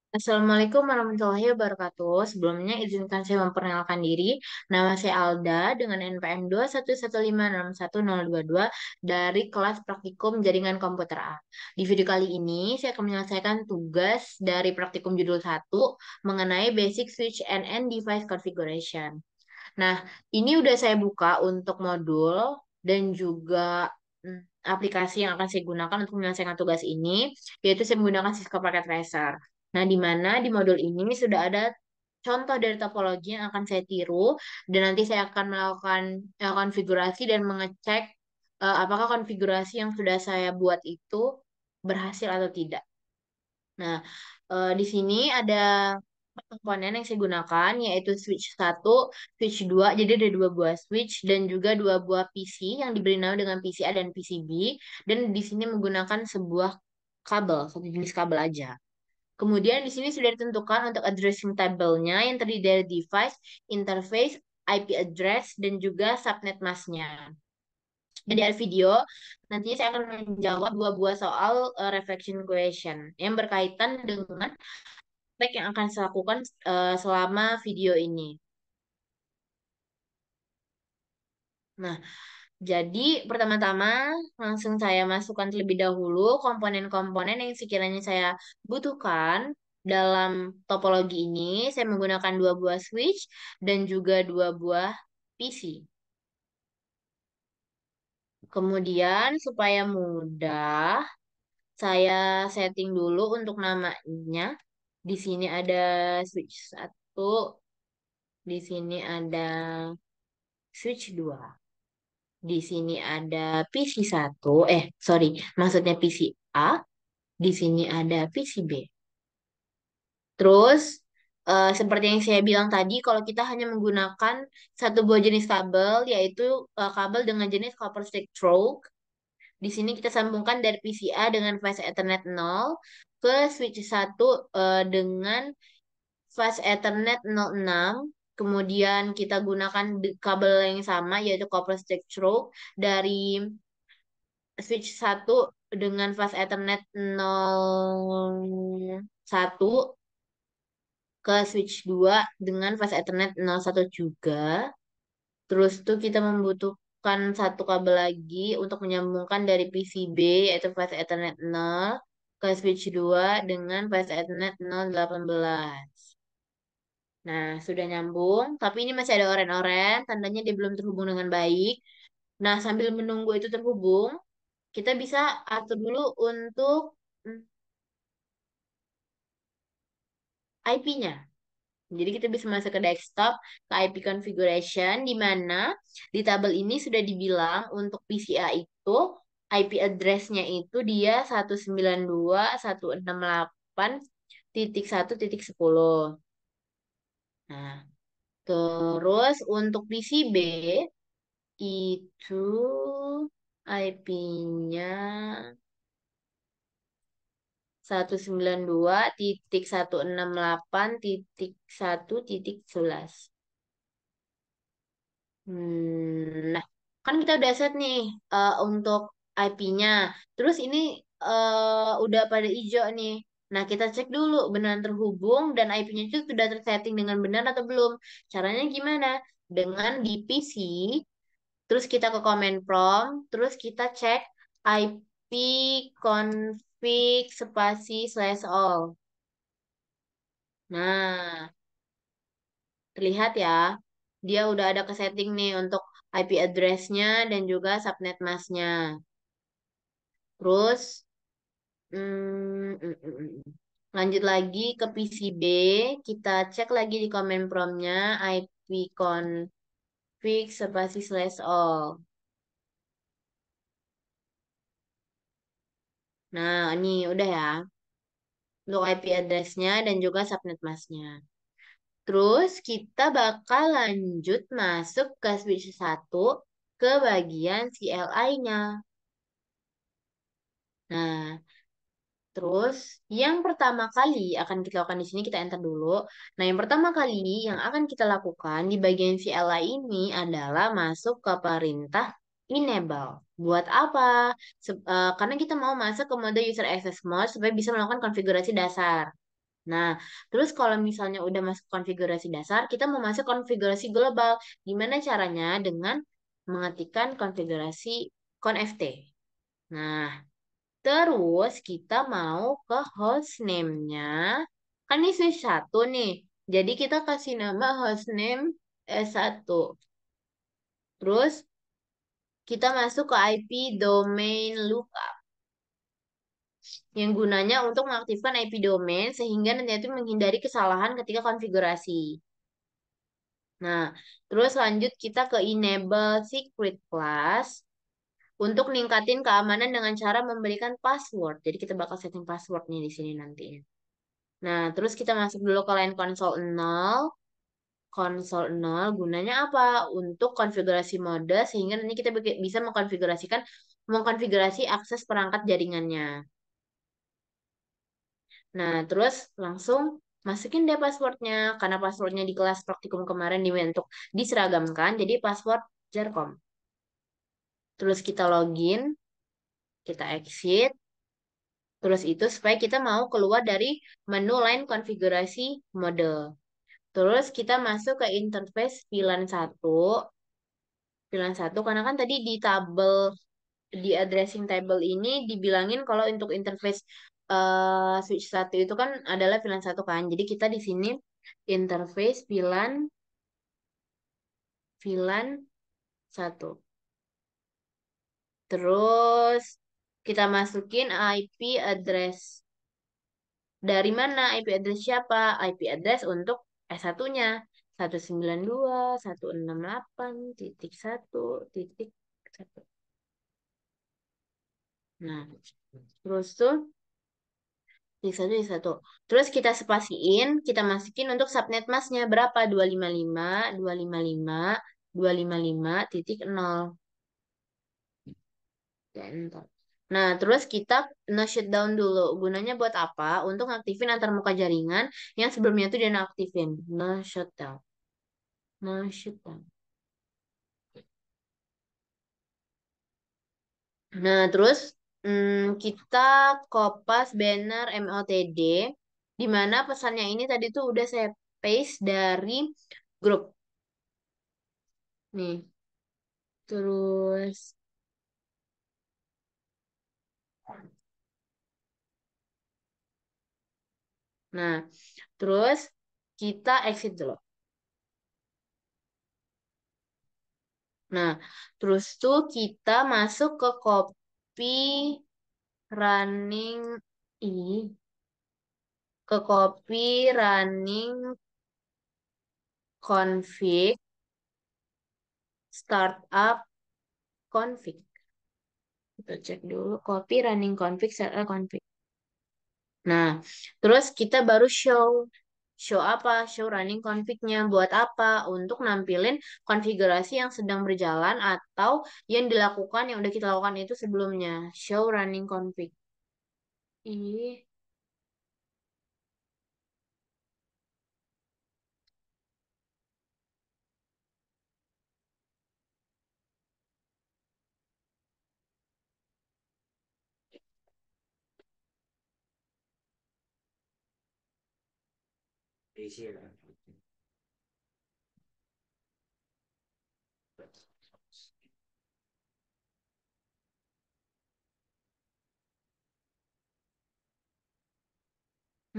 Assalamualaikum warahmatullahi wabarakatuh. Sebelumnya izinkan saya memperkenalkan diri. Nama saya Alda dengan NPM 211561022 dari kelas Praktikum Jaringan Komputer A. Di video kali ini saya akan menyelesaikan tugas dari Praktikum Judul 1 mengenai Basic Switch and End Device Configuration. Nah, ini udah saya buka untuk modul dan juga aplikasi yang akan saya gunakan untuk menyelesaikan tugas ini, yaitu saya menggunakan Cisco Packet Tracer. Nah, di mana di modul ini sudah ada contoh dari topologi yang akan saya tiru, dan nanti saya akan melakukan konfigurasi dan mengecek apakah konfigurasi yang sudah saya buat itu berhasil atau tidak. Nah, di sini ada komponen yang saya gunakan yaitu switch satu, switch 2. Jadi ada dua buah switch dan juga dua buah PC yang diberi nama dengan PCA dan PCB, dan di sini menggunakan sebuah kabel, satu jenis kabel aja. Kemudian di sini sudah ditentukan untuk addressing table-nya yang terdiri dari device, interface, IP address, dan juga subnet mask-nya. Jadi ada video, nantinya saya akan menjawab dua buah soal reflection question yang berkaitan dengan praktek yang akan saya lakukan selama video ini. Nah, jadi pertama-tama langsung saya masukkan terlebih dahulu komponen-komponen yang sekiranya saya butuhkan dalam topologi ini. Saya menggunakan dua buah switch dan juga dua buah PC. Kemudian supaya mudah, saya setting dulu untuk namanya. Di sini ada switch satu, di sini ada switch 2. Di sini ada PC satu, sorry, maksudnya PC A. Di sini ada PC B. Terus, seperti yang saya bilang tadi, kalau kita hanya menggunakan satu buah jenis kabel, yaitu kabel dengan jenis copper stick stroke. Di sini kita sambungkan dari PCA dengan fase Ethernet 0 ke switch satu dengan fase Ethernet 06. Kemudian kita gunakan kabel yang sama yaitu copper stick stroke dari switch satu dengan fase Ethernet 01 ke switch 2 dengan fase Ethernet 01 juga. Terus tuh kita membutuhkan satu kabel lagi untuk menyambungkan dari PCB yaitu fase Ethernet 0 ke switch 2 dengan fase Ethernet 018. Nah, sudah nyambung, tapi ini masih ada oren-oren, tandanya dia belum terhubung dengan baik. Nah, sambil menunggu itu terhubung, kita bisa atur dulu untuk IP-nya. Jadi kita bisa masuk ke desktop, ke IP configuration, di mana di tabel ini sudah dibilang untuk PCA itu IP address-nya itu dia 192.168.1.10. Nah, terus untuk PCB itu IP-nya 192.168.1.11. Nah, kan kita udah set nih untuk IP-nya. Terus ini udah pada hijau nih. Nah, kita cek dulu beneran terhubung dan IP-nya itu sudah tersetting dengan benar atau belum. Caranya gimana? Dengan di PC, terus kita ke command prompt, terus kita cek IP config spasi slash all. Nah, terlihat ya, dia udah ada ke setting nih untuk IP address-nya dan juga subnet mask-nya. Terus, lanjut lagi ke PCB, kita cek lagi di command prompt-nya IP config spasi slash all. Nah, ini udah ya, untuk IP address-nya dan juga subnet mask-nya. Terus kita bakal lanjut masuk ke switch satu ke bagian CLI-nya. Nah, terus yang pertama kali akan kita lakukan di sini kita enter dulu. Nah, yang pertama kali yang akan kita lakukan di bagian CLI ini adalah masuk ke perintah enable. Buat apa? Karena kita mau masuk ke mode user access mode supaya bisa melakukan konfigurasi dasar. Nah, terus kalau misalnya udah masuk konfigurasi dasar, kita mau masuk konfigurasi global. Gimana caranya? Dengan mengetikkan konfigurasi conft. Nah, terus kita mau ke hostname-nya. Kan ini switch 1 nih. Jadi kita kasih nama hostname S1. Terus kita masuk ke IP domain lookup yang gunanya untuk mengaktifkan IP domain sehingga nanti itu menghindari kesalahan ketika konfigurasi. Nah, terus lanjut kita ke enable secret class untuk ningkatin keamanan dengan cara memberikan password. Jadi kita bakal setting passwordnya di sini nanti. Nah, terus kita masuk dulu ke line console 0. Console 0 gunanya apa? Untuk konfigurasi mode sehingga nanti kita bisa mengkonfigurasi akses perangkat jaringannya. Nah, terus langsung masukin deh passwordnya. Karena passwordnya di kelas praktikum kemarin dibentuk diseragamkan, jadi password Jarkom. Terus kita login, kita exit. Terus itu supaya kita mau keluar dari menu line konfigurasi mode. Terus kita masuk ke interface VLAN 1. VLAN 1 karena kan tadi di tabel di addressing table ini dibilangin kalau untuk interface switch 1 itu kan adalah VLAN 1 kan. Jadi kita di sini interface VLAN 1. Terus kita masukin IP address. Dari mana IP address siapa? IP address untuk S1-nya. 192.168.1.1. Nah, terus tuh titik satu, titik satu. Terus kita spasiin, kita masukin untuk subnet masknya berapa? 255, 255, 255, 0. Ya, enter. Nah, terus kita no shutdown dulu. Gunanya buat apa? Untuk ngaktifin antarmuka jaringan yang sebelumnya itu dia nonaktifin. No shutdown. No shutdown. Nah, terus kita kopas banner MOTD, di mana pesannya ini tadi tuh udah saya paste dari grup. Nih, terus, nah, terus kita exit dulu. Nah, terus tuh kita masuk ke copy running ini, ke copy running config startup config. Kita cek dulu copy running config startup config. Nah, terus kita baru show. Show apa? Show running config-nya. Buat apa? Untuk nampilin konfigurasi yang sedang berjalan atau yang dilakukan, yang udah kita lakukan itu sebelumnya. Show running config. Ih,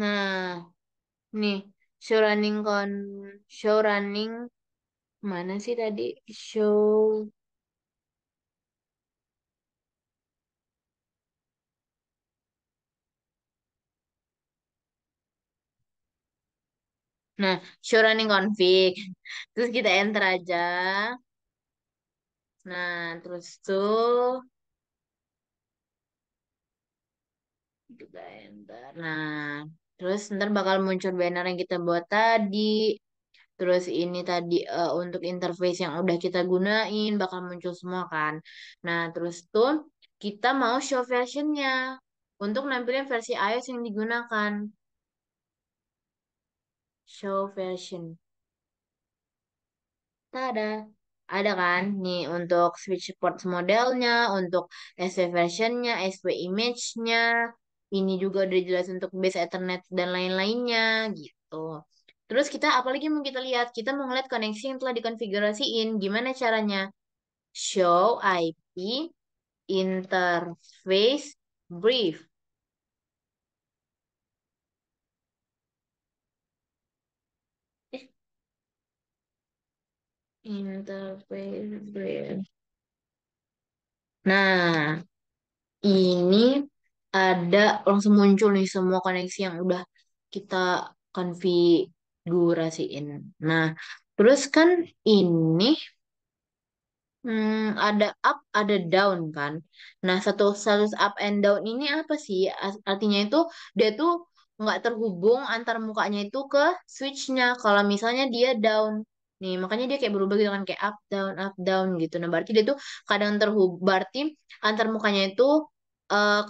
nah, nih. Show running mana sih tadi? Show. Nah, show running config. Terus kita enter aja. Nah, terus tuh kita enter. Nah, terus ntar bakal muncul banner yang kita buat tadi. Terus ini tadi untuk interface yang udah kita gunain bakal muncul semua kan. Nah, terus tuh kita mau show versionnya untuk nampilin versi iOS yang digunakan. Show version. Ada. Ada kan? Nih untuk switch ports modelnya, untuk SV versionnya, SV image-nya. ini juga udah jelas untuk base Ethernet dan lain-lainnya gitu. Terus kita apalagi mau kita lihat? Kita mau ngeliat koneksi yang telah dikonfigurasiin. Gimana caranya? Show IP interface brief. Eh, interface brief. Nah, ini ada langsung muncul nih semua koneksi yang udah kita konfigurasiin. Nah, terus kan ini ada up, ada down kan. Nah, satu status up and down ini apa sih? Artinya itu dia tuh nggak terhubung antar mukanya itu ke switchnya. Kalau misalnya dia down, nih makanya dia kayak berubah gitu kan kayak up down gitu. Nah, berarti dia tuh kadang terhubung, berarti antar mukanya itu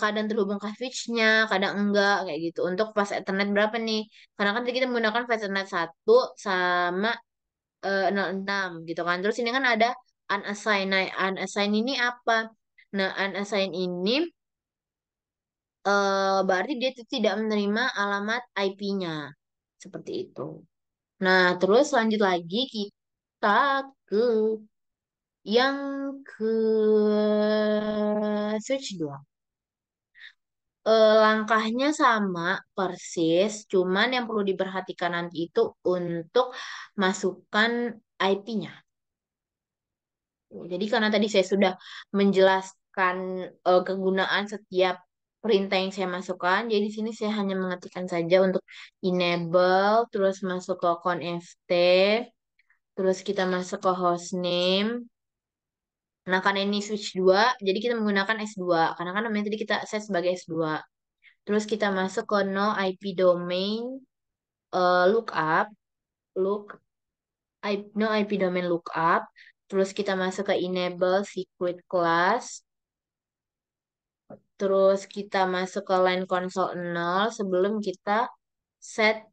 kadang terhubung ke switchnya, kadang enggak kayak gitu. Untuk fast Ethernet berapa nih? Karena kan tadi kita menggunakan fast Ethernet 1 sama 06 gitu kan. Terus ini kan ada unassigned. Nah, unassigned ini apa? Nah, unassigned ini berarti dia tuh tidak menerima alamat IP-nya. Seperti itu. Nah, terus lanjut lagi kita ke yang ke switch 2. Langkahnya sama persis, cuman yang perlu diperhatikan nanti itu untuk masukkan IP-nya. Jadi karena tadi saya sudah menjelaskan kegunaan setiap perintah yang saya masukkan, jadi di sini saya hanya mengetikkan saja untuk enable, terus masuk ke conft, terus kita masuk ke hostname. Nah, karena ini switch 2, jadi kita menggunakan S2, karena kan namanya tadi kita set sebagai S2. Terus kita masuk ke no IP domain lookup, look no IP domain lookup. Terus kita masuk ke enable secret class. Terus kita masuk ke line console 0 sebelum kita set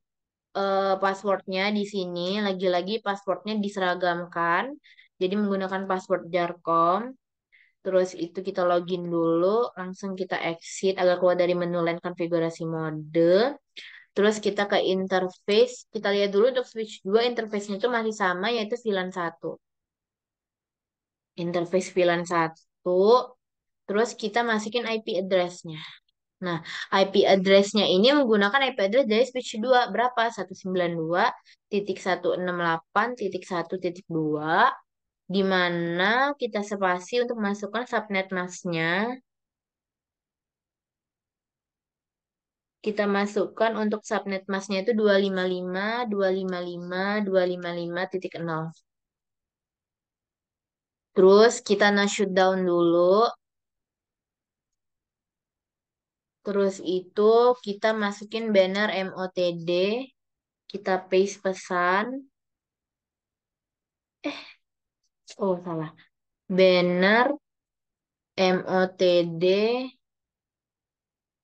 passwordnya di sini. Lagi-lagi passwordnya diseragamkan. Jadi menggunakan password Jarkom. Terus itu kita login dulu. Langsung kita exit agar keluar dari menu line konfigurasi mode. Terus kita ke interface. Kita lihat dulu untuk switch 2 interface-nya itu masih sama yaitu VLAN 1. Interface VLAN 1. Terus kita masukin IP address-nya. Nah, IP address-nya ini menggunakan IP address dari switch 2. Berapa? 192.168.1.2, di mana kita spasi untuk masukkan subnet mask-nya. Kita masukkan untuk subnet mask-nya itu 255.255.255.0. Terus kita shutdown dulu. Terus itu kita masukin banner MOTD. Kita paste pesan. Oh, salah. Banner MOTD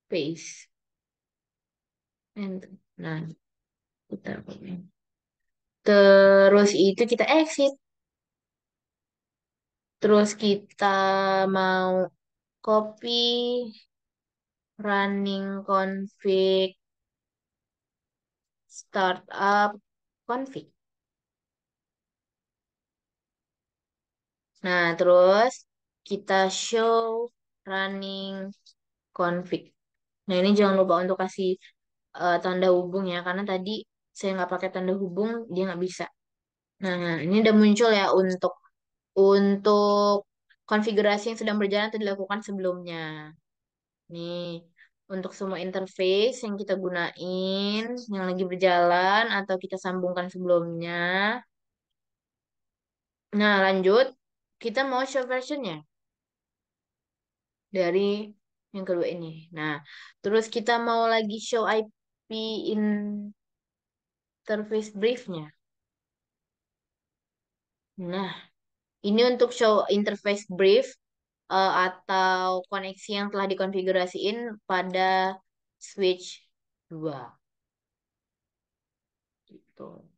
paste. Enter. Nah, kita terus itu kita exit. Terus kita mau copy running config startup config. Nah, terus kita show running config. Nah, ini jangan lupa untuk kasih tanda hubung ya, karena tadi saya nggak pakai tanda hubung, dia nggak bisa. Nah, ini udah muncul ya untuk konfigurasi yang sedang berjalan atau dilakukan sebelumnya. Nih, untuk semua interface yang kita gunain, yang lagi berjalan atau kita sambungkan sebelumnya. Nah, lanjut. Kita mau show versionnya dari yang kedua ini. Nah, terus kita mau lagi show IP interface briefnya. Nah, ini untuk show interface brief atau koneksi yang telah dikonfigurasiin pada switch 2 gitu.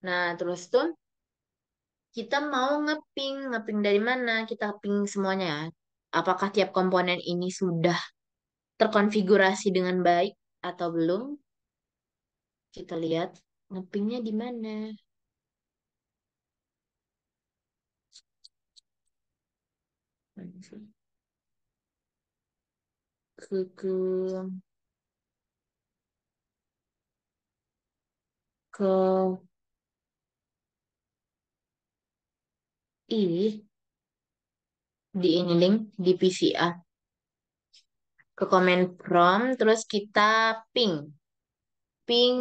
Nah, terus tuh kita mau ngeping, ngeping dari mana? Kita ping semuanya ya. Apakah tiap komponen ini sudah terkonfigurasi dengan baik atau belum. Kita lihat ngepingnya di mana. Mana sih? Ke ke ini di ini link di PCA ke comment prompt terus kita ping ping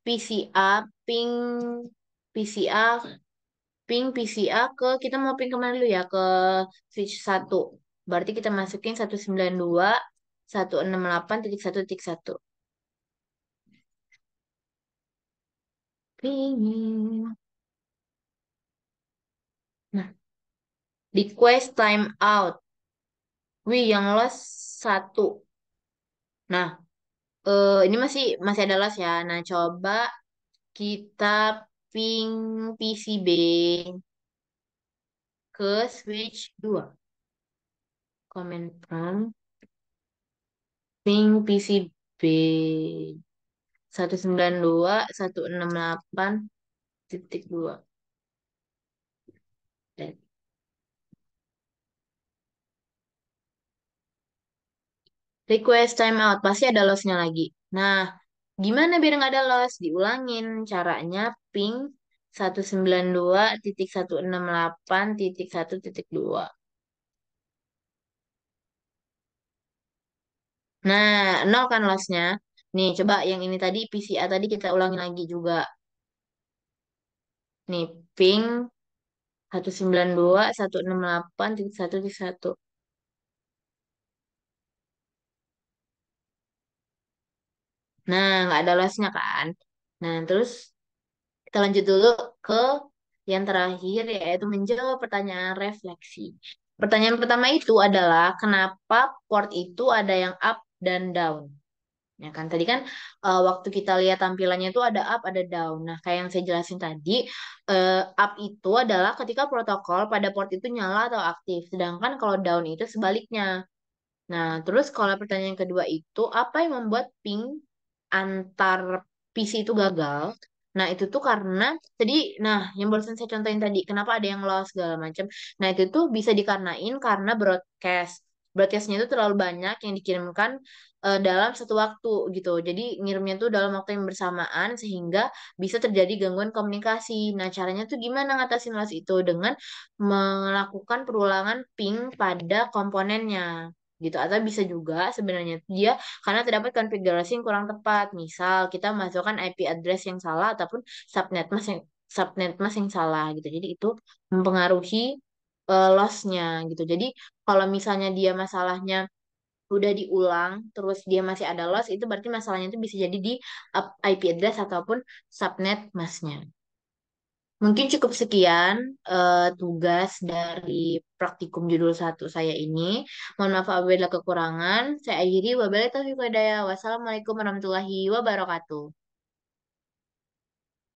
PCA ping PCA ping PCA ke kita mau ping kemana dulu ya ke switch satu berarti kita masukin 192.168.1.1 ping nah request time out wih yang lost satu nah ini masih masih ada loss ya nah coba kita ping PCB ke switch 2 comment prompt ping PCB 192.168.2 request timeout pasti ada lossnya lagi. Nah, gimana biar nggak ada loss? Diulangin caranya ping 192.168.1.2. Nah, nol kan lossnya. Nih, coba yang ini tadi PCA tadi kita ulangin lagi juga. Nih, ping 192.168.1.1. Nah, nggak ada lossnya kan. Nah, terus kita lanjut dulu ke yang terakhir, yaitu menjawab pertanyaan refleksi. Pertanyaan pertama itu adalah, kenapa port itu ada yang up dan down? Ya kan, tadi kan waktu kita lihat tampilannya itu ada up, ada down. Nah, kayak yang saya jelasin tadi, up itu adalah ketika protokol pada port itu nyala atau aktif. Sedangkan kalau down itu sebaliknya. Nah, terus kalau pertanyaan kedua itu, apa yang membuat ping antar PC itu gagal? Nah, itu tuh karena tadi, nah, yang barusan saya contohin tadi, kenapa ada yang lost segala macam. Nah, itu tuh bisa dikarenain karena broadcast. Broadcastnya itu terlalu banyak yang dikirimkan dalam satu waktu gitu. Jadi ngirimnya tuh dalam waktu yang bersamaan sehingga bisa terjadi gangguan komunikasi. Nah, caranya tuh gimana ngatasin loss itu dengan melakukan perulangan ping pada komponennya gitu atau bisa juga sebenarnya dia karena terdapat konfigurasi yang kurang tepat misal kita masukkan IP address yang salah ataupun subnet mask yang salah gitu jadi itu mempengaruhi lossnya gitu jadi kalau misalnya dia masalahnya udah diulang terus dia masih ada loss itu berarti masalahnya itu bisa jadi di IP address ataupun subnet masknya. Mungkin cukup sekian tugas dari praktikum judul satu saya ini. Mohon maaf apabila kekurangan. Saya akhiri. Wabillahi taufiq wal hidayah. Wassalamualaikum warahmatullahi wabarakatuh.